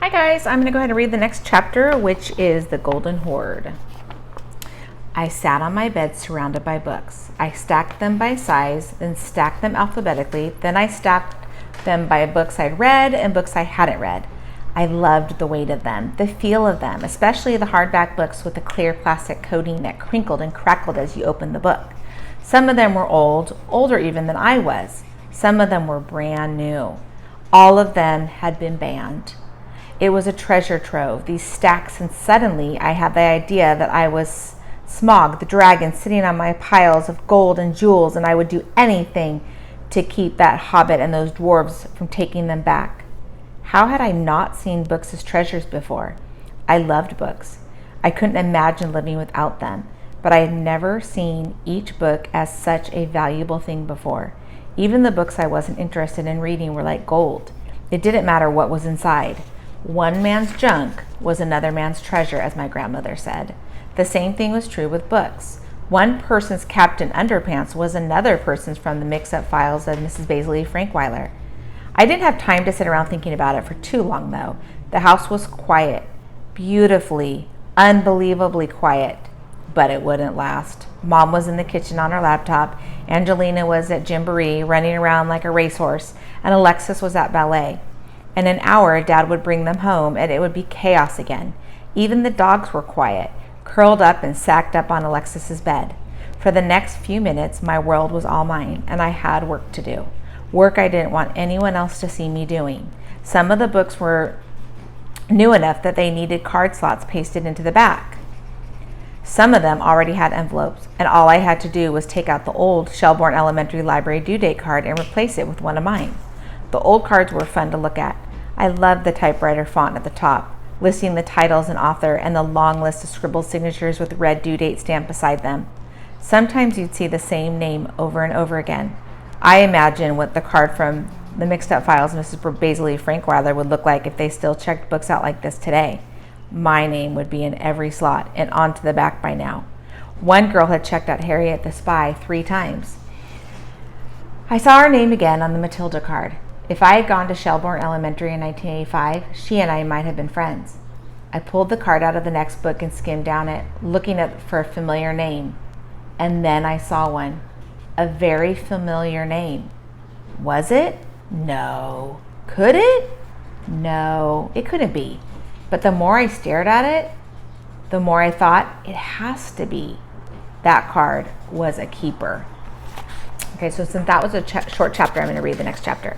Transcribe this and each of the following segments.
Hi guys, I'm going to go ahead and read the next chapter, which is The Golden Hoard. I sat on my bed surrounded by books. I stacked them by size, then stacked them alphabetically. Then I stacked them by books I'd read and books I hadn't read. I loved the weight of them, the feel of them, especially the hardback books with the clear plastic coating that crinkled and crackled as you opened the book. Some of them were old, older even than I was. Some of them were brand new. All of them had been banned. It was a treasure trove, these stacks, and suddenly I had the idea that I was Smog, the dragon, sitting on my piles of gold and jewels, and I would do anything to keep that hobbit and those dwarves from taking them back. How had I not seen books as treasures before? I loved books. I couldn't imagine living without them, but I had never seen each book as such a valuable thing before. Even the books I wasn't interested in reading were like gold. It didn't matter what was inside. One man's junk was another man's treasure, as my grandmother said. The same thing was true with books. One person's Captain Underpants was another person's from the mix-up files of Mrs. Basil Frankweiler. I didn't have time to sit around thinking about it for too long, though. The house was quiet, beautifully, unbelievably quiet, but it wouldn't last. Mom was in the kitchen on her laptop, Angelina was at Gymboree running around like a racehorse, and Alexis was at ballet. In an hour, Dad would bring them home, and it would be chaos again. Even the dogs were quiet, curled up and sacked up on Alexis's bed. For the next few minutes, my world was all mine, and I had work to do. Work I didn't want anyone else to see me doing. Some of the books were new enough that they needed card slots pasted into the back. Some of them already had envelopes, and all I had to do was take out the old Shelbourne Elementary Library due date card and replace it with one of mine. The old cards were fun to look at. I loved the typewriter font at the top, listing the titles and author, and the long list of scribbled signatures with red due date stamped beside them. Sometimes you'd see the same name over and over again. I imagine what the card from the mixed up files of Mrs. Basil Frankweiler would look like if they still checked books out like this today. My name would be in every slot and onto the back by now. One girl had checked out Harriet the Spy 3 times. I saw her name again on the Matilda card. If I had gone to Shelbourne Elementary in 1985, she and I might have been friends. I pulled the card out of the next book and skimmed down it, looking for a familiar name. And then I saw one. A very familiar name. Was it? No. Could it? No, it couldn't be. But the more I stared at it, the more I thought, it has to be. That card was a keeper. Okay, so since that was a short chapter, I'm going to read the next chapter.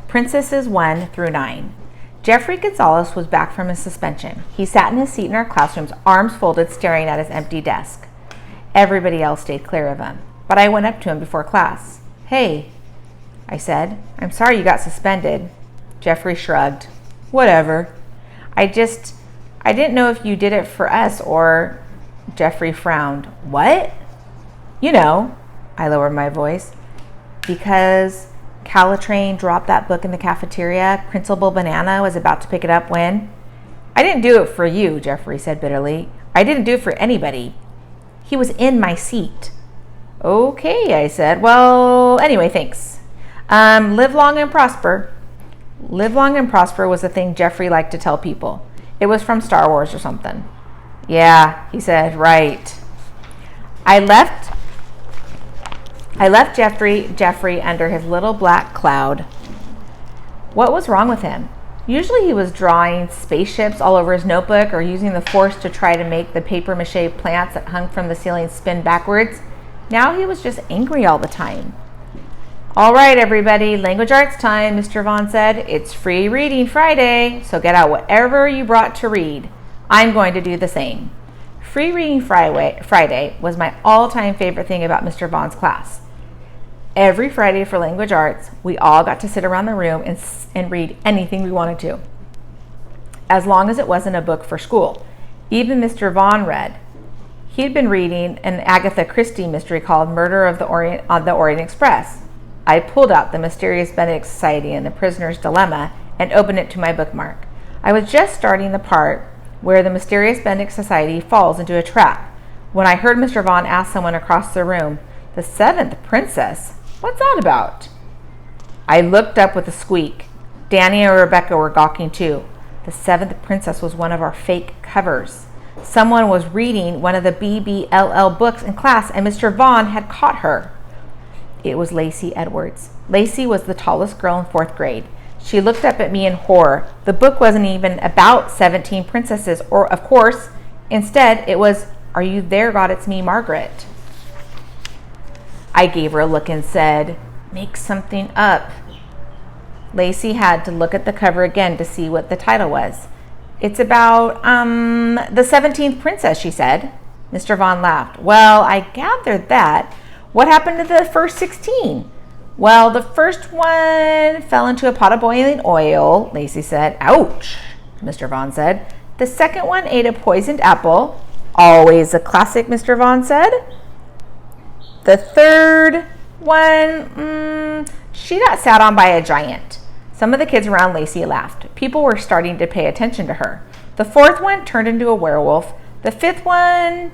Princesses 1 through 9. Jeffrey Gonzalez was back from his suspension. He sat in his seat in our classrooms, arms folded, staring at his empty desk. Everybody else stayed clear of him, but I went up to him before class. "Hey," I said, "I'm sorry you got suspended." Jeffrey shrugged. "Whatever. I didn't know if you did it for us or..." Jeffrey frowned. "What?" "You know," I lowered my voice. "Because Calatrain dropped that book in the cafeteria. Principal Banana was about to pick it up when..." "I didn't do it for you," Jeffrey said bitterly. "I didn't do it for anybody. He was in my seat." "Okay," I said. "Well, anyway, thanks. Live long and prosper." Live long and prosper was the thing Jeffrey liked to tell people. It was from Star Wars or something. "Yeah," he said, "right." I left Jeffrey under his little black cloud. What was wrong with him? Usually he was drawing spaceships all over his notebook or using the force to try to make the papier-mâché plants that hung from the ceiling spin backwards. Now he was just angry all the time. "All right, everybody, language arts time," Mr. Vaughn said. "It's free reading Friday, so get out whatever you brought to read. I'm going to do the same." Free reading Friday was my all-time favorite thing about Mr. Vaughn's class. Every Friday for language arts, we all got to sit around the room and read anything we wanted to, as long as it wasn't a book for school. Even Mr. Vaughn read. He'd been reading an Agatha Christie mystery called Murder of the Orient on the Orient Express. I pulled out The Mysterious Benedict Society and The Prisoner's Dilemma and opened it to my bookmark. I was just starting the part where the Mysterious Benedict Society falls into a trap when I heard Mr. Vaughn ask someone across the room, "The seventh princess? What's that about?" I looked up with a squeak. Danny and Rebecca were gawking too. The seventh princess was one of our fake covers. Someone was reading one of the BBLL books in class, and Mr. Vaughn had caught her. It was Lacey Edwards. Lacey was the tallest girl in 4th grade. She looked up at me in horror. The book wasn't even about 17 princesses, or of course, instead it was, "Are you there, God? It's me, Margaret." I gave her a look and said, "Make something up." Lacey had to look at the cover again to see what the title was. "It's about, the 17th princess," she said. Mr. Vaughn laughed. "Well, I gathered that. What happened to the first 16? "Well, the first one fell into a pot of boiling oil," Lacey said. "Ouch," Mr. Vaughn said. "The second one ate a poisoned apple." "Always a classic," Mr. Vaughn said. "The third one, she got sat on by a giant." Some of the kids around Lacey laughed. People were starting to pay attention to her. "The fourth one turned into a werewolf. The fifth one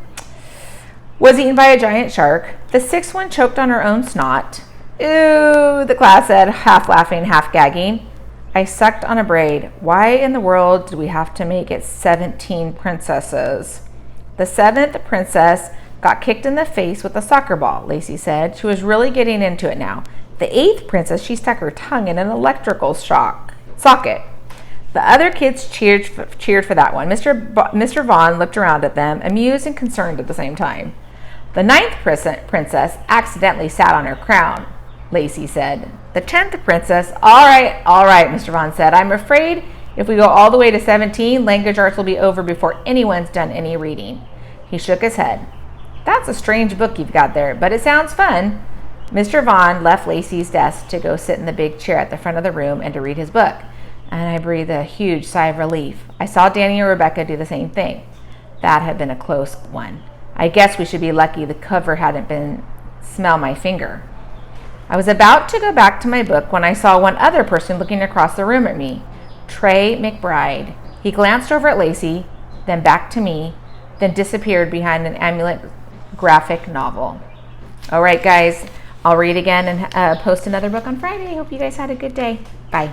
was eaten by a giant shark. The sixth one choked on her own snot." "Ooh," the class said, half laughing, half gagging. I sucked on a braid. "Why in the world did we have to make it 17 princesses?" "The 7th princess got kicked in the face with a soccer ball," Lacey said. She was really getting into it now. "The 8th princess, she stuck her tongue in an electrical socket." The other kids cheered for that one. Mr. Vaughn looked around at them, amused and concerned at the same time. "The 9th princess accidentally sat on her crown," Lacey said. "The 10th princess, all right, Mr. Vaughn said. "I'm afraid if we go all the way to 17, language arts will be over before anyone's done any reading." He shook his head. "That's a strange book you've got there, but it sounds fun." Mr. Vaughn left Lacey's desk to go sit in the big chair at the front of the room and to read his book, and I breathed a huge sigh of relief. I saw Danny and Rebecca do the same thing. That had been a close one. I guess we should be lucky the cover hadn't been "Smell My Finger." I was about to go back to my book when I saw one other person looking across the room at me. Trey McBride. He glanced over at Lacey, then back to me, then disappeared behind an Amulet graphic novel. All right, guys. I'll read again and post another book on Friday. Hope you guys had a good day. Bye.